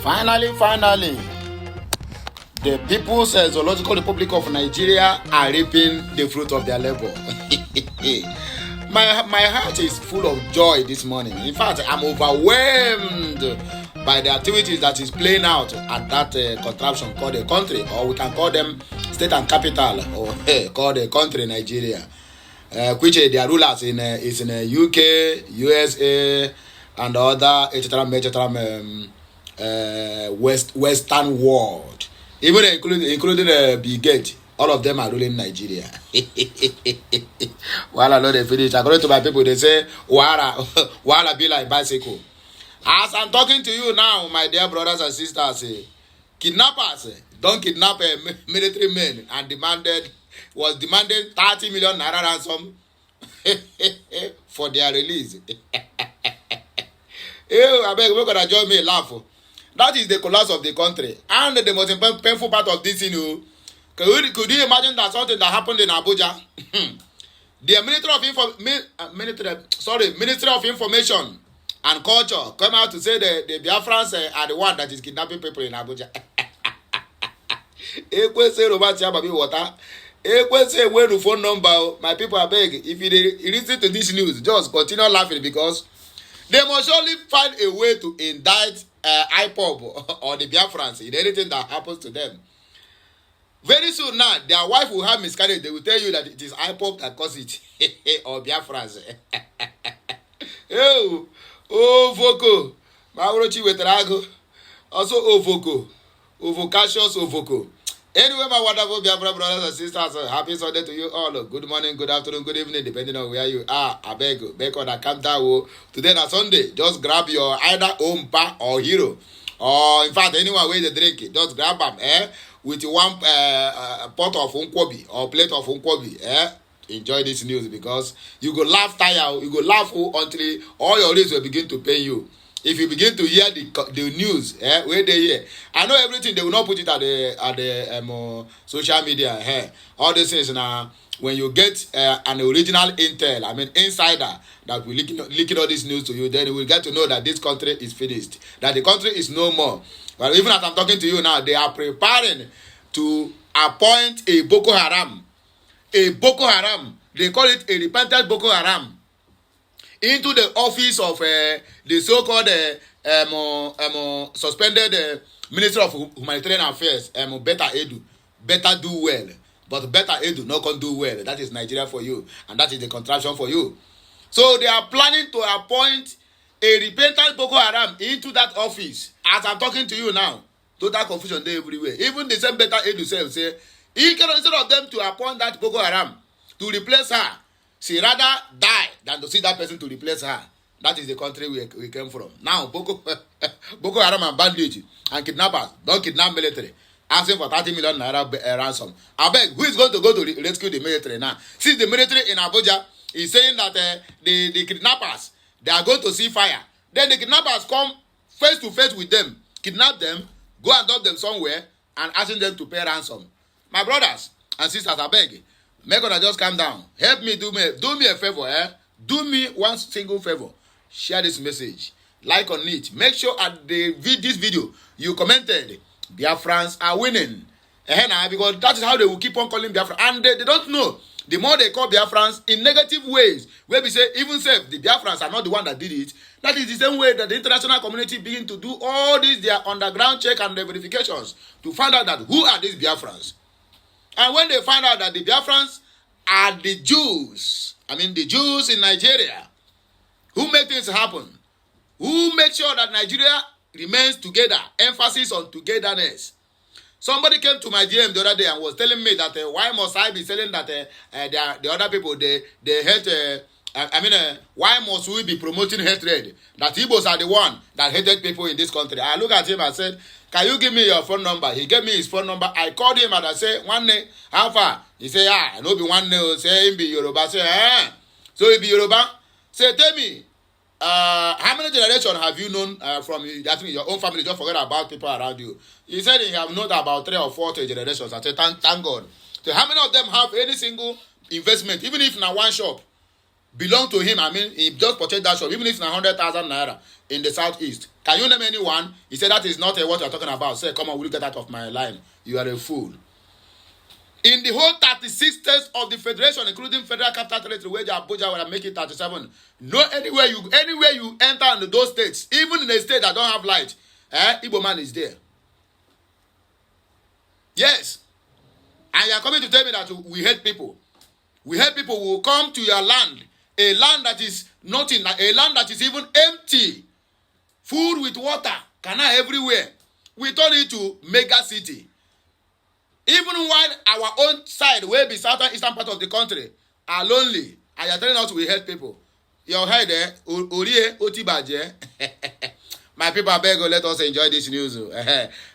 Finally, the People's Zoological Republic of Nigeria are reaping the fruit of their labor. My heart is full of joy this morning. In fact, I'm overwhelmed by the activities that is playing out at that contraption called a country, or we can call them state and capital, or called a country, Nigeria, which their rulers is in UK, USA, and other Western world, even including B0K0. All of them are ruling Nigeria. While I know they finish, according to my people, they say, Wala be like bicycle. As I'm talking to you now, my dear brothers and sisters, kidnappers don't kidnap military men and was demanding 30 million naira ransom for their release. Abeg, we're gonna join me laugh. That is the collapse of the country, and the most painful part of this, Could you imagine that something that happened in Abuja? The Ministry of Information and Culture come out to say the Biafrans are the one that is kidnapping people in Abuja. When phone number, my people, I beg, if you listen to this news, just continue laughing, because they must surely find a way to indict IPOB or the Biafrans in anything that happens to them. Very soon now, their wife will have miscarriage. They will tell you that it is IPOB that caused it. Or Biafrans. Ovoko. Maurochi Wetrago. Also Ovoko. Ovocatious Ovoko. Anyway, my wonderful Biafra brothers and sisters, happy Sunday to you all. Good morning, good afternoon, good evening, depending on where you are. Abeg, back on the counter. Today is Sunday. Just grab your either Ompa or Hero. Or in fact, anyone where they drink it, just grab them, with one pot of unkwobi or plate of unkwobi, enjoy this news, because you go laugh tire, you go laugh until all your lips will begin to pain you. If you begin to hear the news, where they hear, I know everything, they will not put it at the social media. All these things now, when you get an original intel, I mean insider, that will leak all this news to you, then you will get to know that this country is finished, that the country is no more. But even as I'm talking to you now, they are preparing to appoint a Boko Haram. A Boko Haram. They call it a repentant Boko Haram. Into the office of the so-called suspended Minister of Humanitarian Affairs, Beta Edu. Better do well. But Beta Edu not can do well. That is Nigeria for you. And that is the contraption for you. So they are planning to appoint a repentant Boko Haram into that office. As I'm talking to you now, total confusion there everywhere. Even the same Beta Edu say, instead of them to appoint that Boko Haram to replace her, she rather die than to see that person to replace her. That is the country we came from. Now, Boko Haram and bandits and kidnappers don't kidnap military, asking for 30 million naira ransom. Abeg, who is going to go to rescue the military now? Since the military in Abuja is saying that the kidnappers, they are going to see fire. Then the kidnappers come face to face with them, kidnap them, go and dump them somewhere, and asking them to pay ransom. My brothers and sisters, I beg, make una just calm down. Help me, do me a favor, Do me one single favor. Share this message. Like on it. Make sure at this video you commented, Biafrans are winning. Because that is how they will keep on calling Biafra. And they don't know. The more they call Biafrans in negative ways, where we say, even if the Biafrans are not the one that did it, that is the same way that the international community begin to do all these, their underground check and verifications to find out that who are these Biafrans. And when they find out that the Biafrans are the Jews, I mean the Jews in Nigeria, who make things happen, who make sure that Nigeria remains together, emphasis on togetherness. Somebody came to my DM the other day and was telling me that why must I be telling that the other people, they hate, why must we be promoting hatred? That Igbos are the one that hated people in this country. I look at him and said, can you give me your phone number? He gave me his phone number. I called him and I said, one day, how far? He said, I know be one day. Say, him be Yoruba. I said, so he be Yoruba? Say, tell me, how many generations have you known from your own family? Don't forget about people around you. He said he have known about 3 or 4 generations. I said, thank God. So how many of them have any single investment, even if in one shop? belong to him. I mean, he just purchased that shop, even if it's 100,000 naira in the southeast. Can you name anyone? He said that is not what you're talking about. Say, come on, will you get out of my line? You are a fool. In the whole 36 states of the federation, including Federal Capital Territory, where Abuja will make it 37. No, anywhere you enter in those states, even in a state that don't have light, Igbo man is there. Yes. And you are coming to tell me that we hate people. We hate people who will come to your land, a land that is nothing, a land that is even empty, food with water, canal everywhere. We turn it to mega city. Even while our own side, where be southern eastern part of the country, are lonely, and you are telling us we hate people. Your head there, Orie Otibaje. My people, Abeg, let us enjoy this news.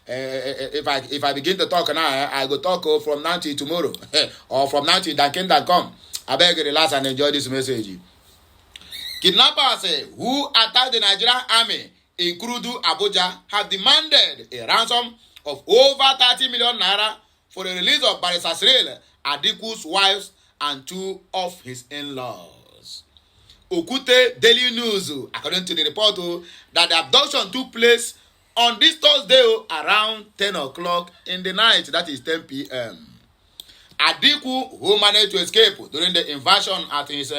If I begin to talk now, I go talk from now till tomorrow, or from now till kingdom. Abeg, relax and enjoy this message. Kidnappers who attacked the Nigerian army in Kurudu, Abuja, have demanded a ransom of over 30 million naira for the release of Barrister Cyril Adiku's wives and two of his in-laws. Okute Daily News, according to the report, that the abduction took place on this Thursday around 10 o'clock in the night, that is 10 p.m. Adiku, who managed to escape during the invasion at his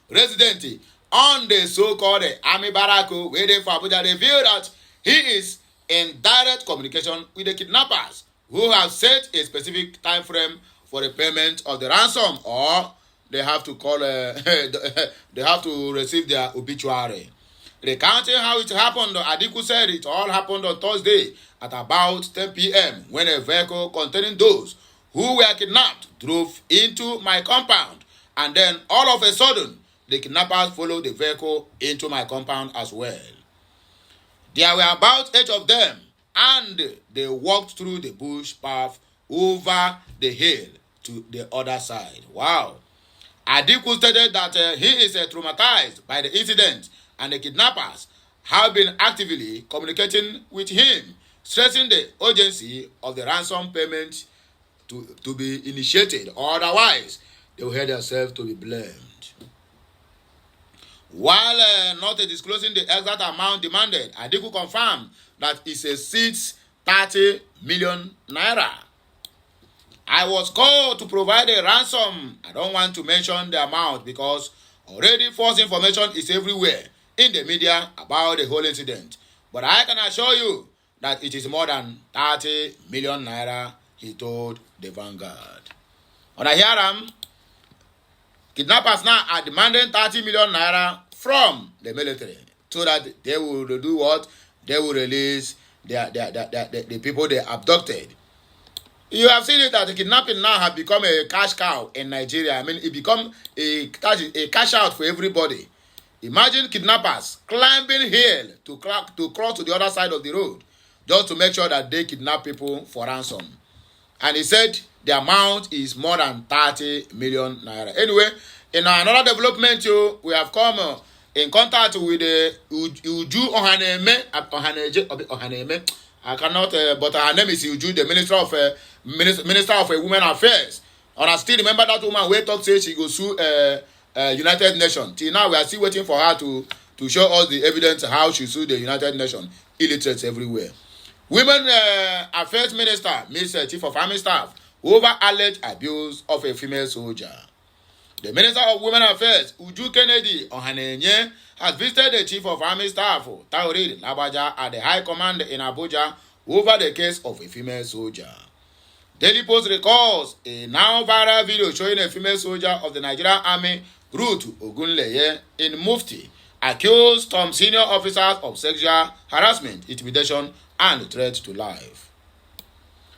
residence on the so-called Army Barrack waiting for Abuja, revealed that he is in direct communication with the kidnappers, who have set a specific time frame for the payment of the ransom, or they have to call they have to receive their obituary. Recounting how it happened, Adiku said it all happened on Thursday at about 10 p.m. when a vehicle containing those who were kidnapped drove into my compound, and then all of a sudden the kidnappers followed the vehicle into my compound as well. There were about 8 of them, and they walked through the bush path over the hill to the other side. Wow. Adiku stated that he is traumatized by the incident, and the kidnappers have been actively communicating with him, stressing the urgency of the ransom payment to be initiated, or otherwise they will hear themselves to be blamed. While not disclosing the exact amount demanded, Adiku confirmed that it exceeds 30 million naira. I was called to provide a ransom. I don't want to mention the amount because already false information is everywhere in the media about the whole incident. But I can assure you that it is more than 30 million naira, he told the Vanguard. On a hearing, kidnappers now are demanding 30 million naira from the military so that they will do what? They will release the people they abducted. You have seen it that the kidnapping now have become a cash cow in Nigeria. I mean, it become a cash out for everybody. Imagine kidnappers climbing hill to cross to the other side of the road just to make sure that they kidnap people for ransom. And he said the amount is more than 30 million naira. Anyway, in another development, we have come in contact with the Uju Ohaneme. I cannot, but her name is Uju, the Minister of Women Affairs. And I still remember that woman who talked say she go sue United Nations. Till now, we are still waiting for her to show us the evidence how she sued the United Nations. Illiterates everywhere. Women Affairs Minister, Miss Chief of Army Staff, over alleged abuse of a female soldier. The Minister of Women Affairs, Uju Kennedy Ohanenye, has visited the Chief of Army Staff, Taoreed Labaja, at the High Command in Abuja over the case of a female soldier. Daily Post recalls a now viral video showing a female soldier of the Nigerian Army, Ruth Ogunleye, in Mufti, accused some senior officers of sexual harassment, intimidation, and threat to life.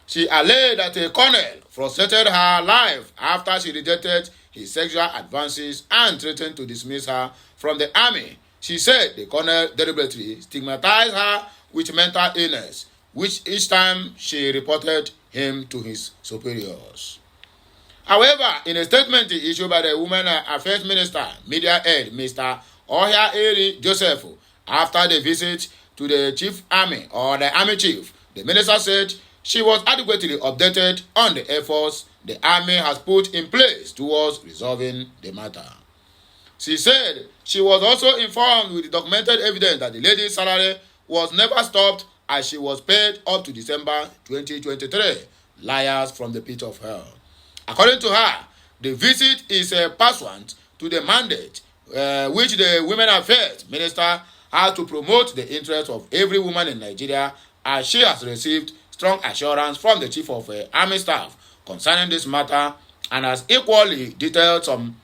She alleged that a colonel frustrated her life after she rejected his sexual advances and threatened to dismiss her from the army. She said the colonel deliberately stigmatized her with mental illness, which each time she reported him to his superiors. However, in a statement issued by the Women Affairs Minister, Media Head, Mr. Ohia Eri Joseph, after the visit to the chief army or the army chief, the minister said she was adequately updated on the efforts the army has put in place towards resolving the matter. She said she was also informed with the documented evidence that the lady's salary was never stopped as she was paid up to December 2023. Liars from the pit of hell. According to her, the visit is pursuant to the mandate which the Women Affairs Minister had to promote the interests of every woman in Nigeria, as she has received strong assurance from the Chief of Army Staff concerning this matter and has equally detailed some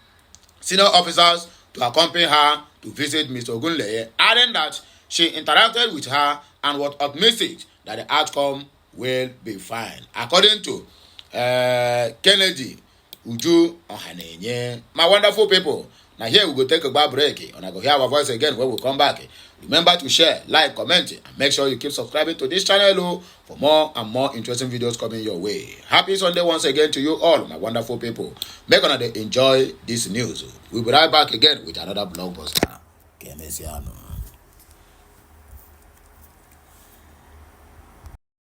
senior officers to accompany her to visit Mr. Ogunleye, adding that she interacted with her and was optimistic that the outcome will be fine. According to Kennedy Uju Ohanenye, my wonderful people. Now here we go take a bar break and I go hear our voice again when we come back. Remember to share, like, comment, and make sure you keep subscribing to this channel for more and more interesting videos coming your way. Happy Sunday once again to you all, my wonderful people. Make sure they enjoy this news. We'll be right back again with another blockbuster.